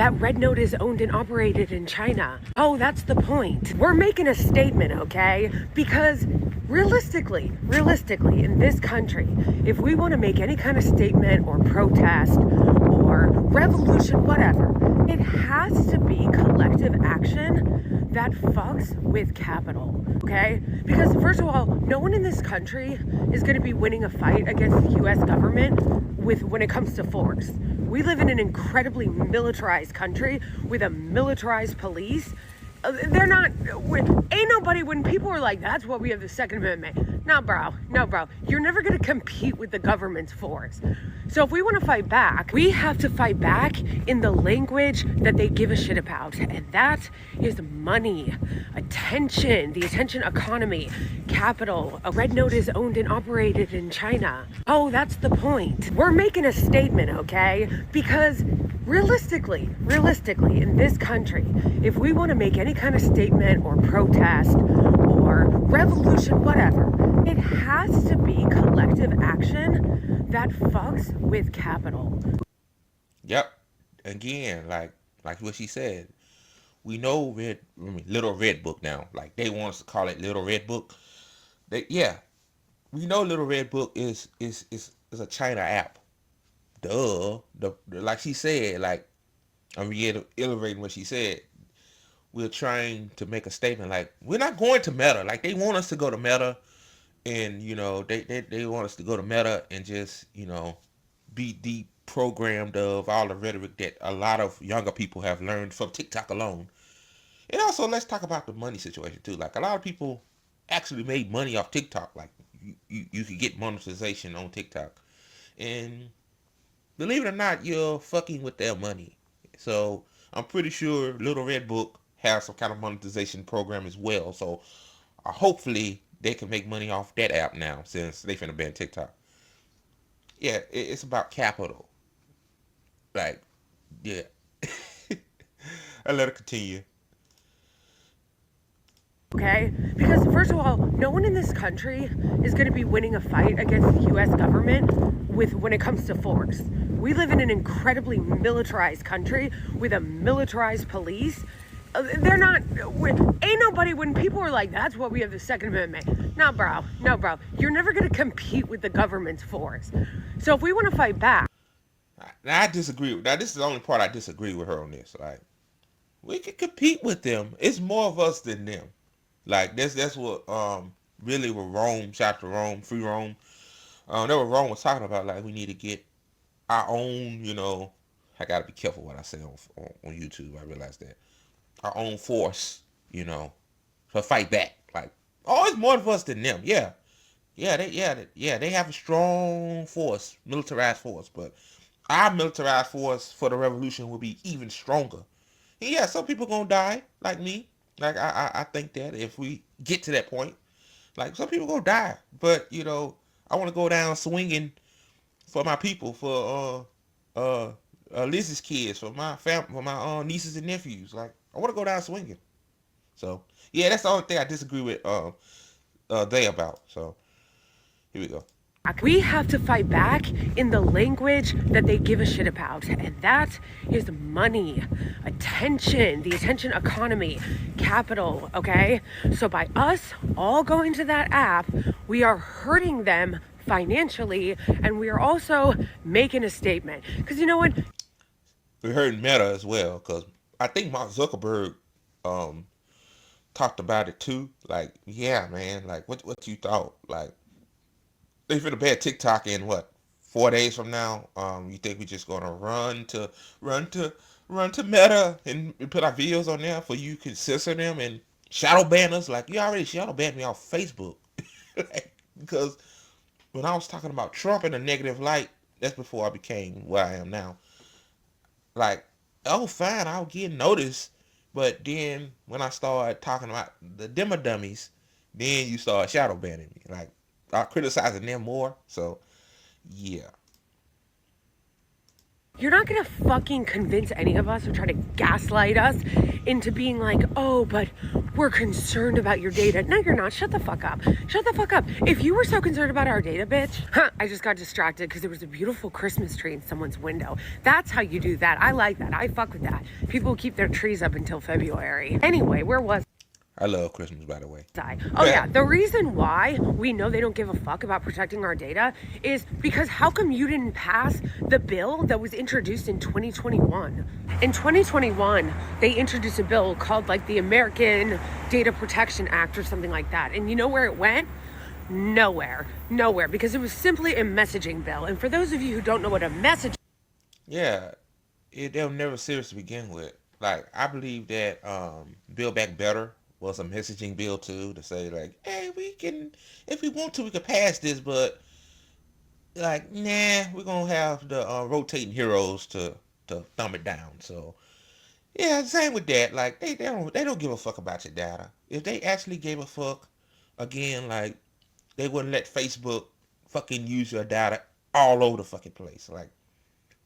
that Red Note is owned and operated in China. Oh, that's the point. We're making a statement, okay? Because realistically, in this country, if we want to make any kind of statement or protest or revolution, whatever, it has to be collective action that fucks with capital, okay? Because first of all, no one in this country is going to be winning a fight against the US government when it comes to force. We live in an incredibly militarized country with a militarized police. They're not, ain't nobody, when people are like, that's what we have the Second Amendment. No, bro. You're never going to compete with the government's force. So if we want to fight back, we have to fight back in the language that they give a shit about. And that is money, attention, the attention economy, capital. A Red Note is owned and operated in China. Oh, that's the point. We're making a statement, okay? Because realistically, in this country, if we want to make any kind of statement or protest or revolution, whatever, it has to be collective action that fucks with capital. Yep. Again, like what she said, we know Little Red Book now. Like they want us to call it Little Red Book. Yeah, we know Little Red Book is a China app. Duh. Like she said, like I'm reiterating what she said. We're trying to make a statement like we're not going to Meta. Like they want us to go to Meta, and they want us to go to Meta and just be deprogrammed of all the rhetoric that a lot of younger people have learned from TikTok alone. And also, let's talk about the money situation too. Like a lot of people actually made money off TikTok. Like you could get monetization on TikTok, and believe it or not, you're fucking with their money. So I'm pretty sure Little Red Book has some kind of monetization program as well. So hopefully they can make money off that app now since they finna ban TikTok. Yeah, it's about capital. Like, yeah. I let it continue. Okay? Because first of all, no one in this country is going to be winning a fight against the US government when it comes to force. We live in an incredibly militarized country with a militarized police. They're not, ain't nobody, when people are like, that's what we have the Second Amendment. No, bro. You're never going to compete with the government's force. So if we want to fight back. Now I disagree. Now this is the only part I disagree with her on this. Like, we can compete with them. It's more of us than them. Like that's what really what Rome, chapter Rome, free Rome. That what Rome was talking about. Like we need to get our own. I gotta be careful what I say on YouTube. I realize that our own force. To fight back. Like it's more of us than them. Yeah, they have a strong force, militarized force, but our militarized force for the revolution will be even stronger. And yeah, some people gonna die, like me. Like I think that if we get to that point, like some people gonna die, but I want to go down swinging for my people, for Liz's kids, for my for my nieces and nephews. Like I want to go down swinging. So yeah, that's the only thing I disagree with they about. So here we go. We have to fight back in the language that they give a shit about, and that is money, attention, the attention economy, capital, okay? So by us all going to that app, we are hurting them financially, and we are also making a statement. Because you know what? We heard Meta as well, because I think Mark Zuckerberg talked about it too. Like, yeah, man, like what you thought? Like they finna ban TikTok in what 4 days from now? You think we just gonna run to run to Meta and put our videos on there for you can censor them and shadow ban us? Like you already shadow banned me off Facebook. Like, because when I was talking about Trump in a negative light, that's before I became where I am now. Like, oh fine, I'll get noticed. But then when I started talking about the demo dummies, then you start shadow banning me. Like criticizing them more. So yeah. You're not gonna fucking convince any of us or try to gaslight us into being like, oh, but we're concerned about your data. No, you're not. Shut the fuck up. Shut the fuck up. If you were so concerned about our data, bitch, I just got distracted because there was a beautiful Christmas tree in someone's window. That's how you do that. I like that. I fuck with that. People keep their trees up until February. Anyway, where was I love Christmas, by the way. Oh yeah, the reason why we know they don't give a fuck about protecting our data is because how come you didn't pass the bill that was introduced in 2021? In 2021, they introduced a bill called like the American Data Protection Act or something like that. And you know where it went? Nowhere. Nowhere, because it was simply a messaging bill. And for those of you who don't know what a message Yeah, they were never serious to begin with. Like, I believe that Build Back Better was a messaging bill too, to say like, hey, we can, if we want to, we can pass this, but like, nah, we're gonna have the rotating heroes to thumb it down. So yeah, same with that. Like, they don't give a fuck about your data. If they actually gave a fuck, again, like, they wouldn't let Facebook fucking use your data all over the fucking place. Like,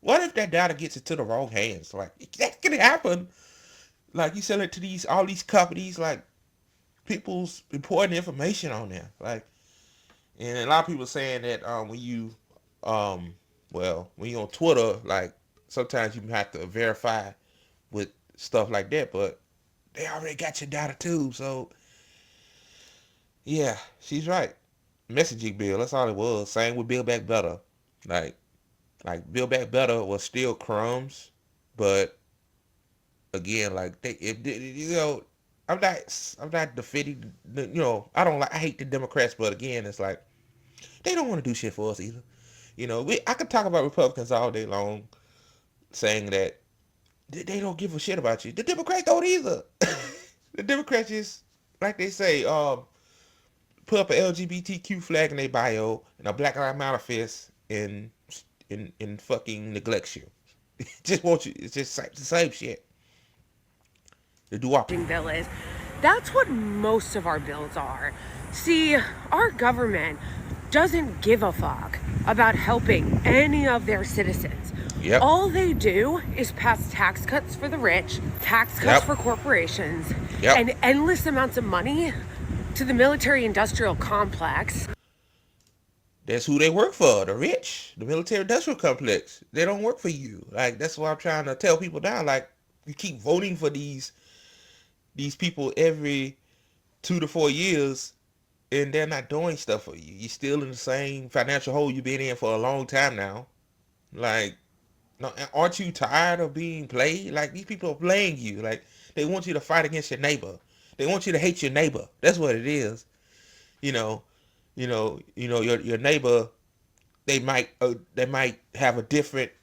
what if that data gets into the wrong hands? Like, that can happen. Like, you sell it to all these companies, like, people's important information on there. Like, and a lot of people saying that when you on Twitter, like, sometimes you have to verify with stuff like that, but they already got your data too. So yeah, she's right. Messaging bill, that's all it was. Same with Build Back Better. Like, Build Back Better was still crumbs, but again, like, I'm not defending. I hate the Democrats, but again, it's like they don't want to do shit for us either. I could talk about Republicans all day long, saying that they don't give a shit about you. The Democrats don't either. The Democrats just, like they say, put up an LGBTQ flag in their bio and a Black Lives Matter fist and fucking neglects you. Just want you. It's just the same shit. The duopoly. bill is. That's what most of our bills are. See, our government doesn't give a fuck about helping any of their citizens. Yep. All they do is pass tax cuts for the rich, tax cuts Yep. for corporations, Yep. and endless amounts of money to the military industrial complex. That's who they work for, the rich, the military industrial complex. They don't work for you. Like, that's what I'm trying to tell people now. Like, you keep voting for these people every 2 to 4 years, and they're not doing stuff for you. You're still in the same financial hole you've been in for a long time now. Like, no, aren't you tired of being played? Like, these people are playing you. Like, they want you to fight against your neighbor. They want you to hate your neighbor. That's what it is. You know, your neighbor. They might have a different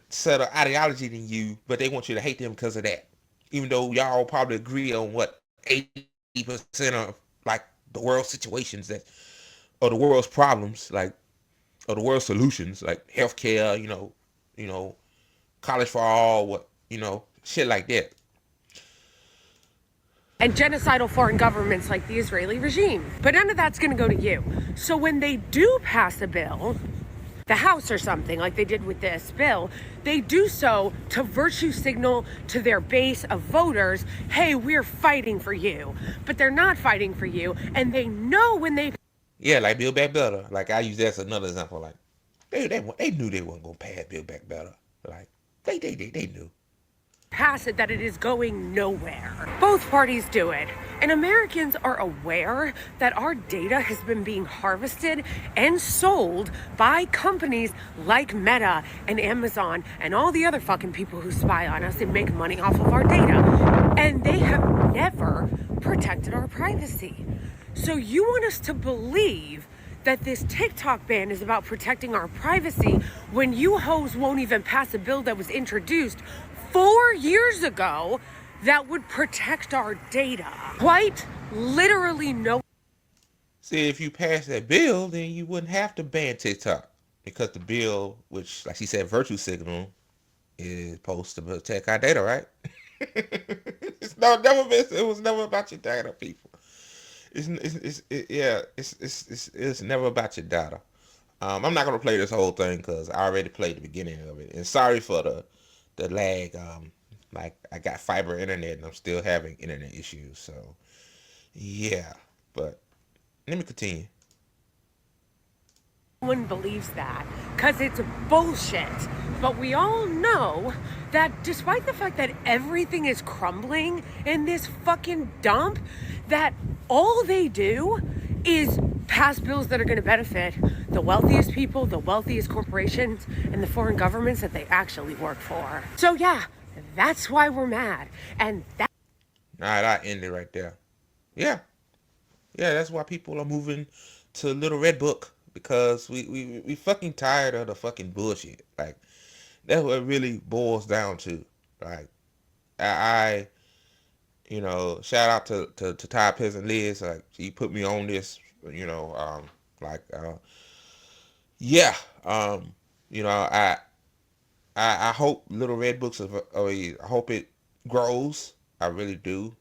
set of ideology than you, but they want you to hate them because of that. Even though y'all probably agree on what 80% of, like, the world's situations, that or the world's problems, like, or the world's solutions, like healthcare, college for all, shit like that. And genocidal foreign governments like the Israeli regime. But none of that's going to go to you. So when they do pass a bill, the House or something, like they did with this bill, they do so to virtue signal to their base of voters, hey, we're fighting for you. But they're not fighting for you, and they know when they Yeah, like Build Back Better. Like, I use that as another example. Like, they knew they wasn't gonna pass Build Back Better. Like, they knew. pass it that it is going nowhere. Both parties do it. And Americans are aware that our data has been being harvested and sold by companies like Meta and Amazon and all the other fucking people who spy on us and make money off of our data. And they have never protected our privacy. So you want us to believe that this TikTok ban is about protecting our privacy when you hoes won't even pass a bill that was introduced 4 years ago that would protect our data. Quite literally no. See, if you pass that bill, then you wouldn't have to ban TikTok, because the bill, which, like she said, virtue signal, is supposed to protect our data, right? It was never about your data, people. It's never about your data. I'm not gonna play this whole thing because I already played the beginning of it. And sorry for the lag. Like I got fiber internet and I'm still having internet issues. So yeah, but let me continue. one believes that because it's bullshit. But we all know that despite the fact that everything is crumbling in this fucking dump, that all they do is pass bills that are going to benefit the wealthiest people, the wealthiest corporations, and the foreign governments that they actually work for. So, yeah, that's why we're mad. And that. All right, I end it right there. Yeah, yeah, that's why people are moving to Little Red Book because we fucking tired of the fucking bullshit. Like that's what it really boils down to. Like I shout out to Ty Peasant Liz. Like she put me on this. You know, like yeah, you know, I hope Little Red Books I hope it grows. I really do.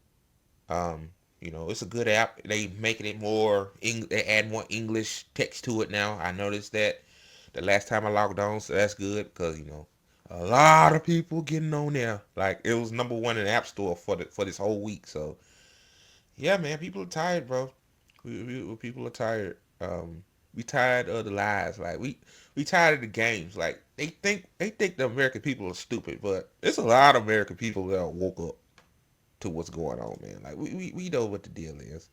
Um, it's a good app. They making it more. They add more English text to it now. I noticed that the last time I logged on, so that's good because a lot of people getting on there. Like it was number one in the App Store for this whole week. So yeah, man, people are tired, bro. People are tired. We tired of the lies. Like we tired of the games. Like they think the American people are stupid, but there's a lot of American people that woke up to what's going on, man. Like we know what the deal is.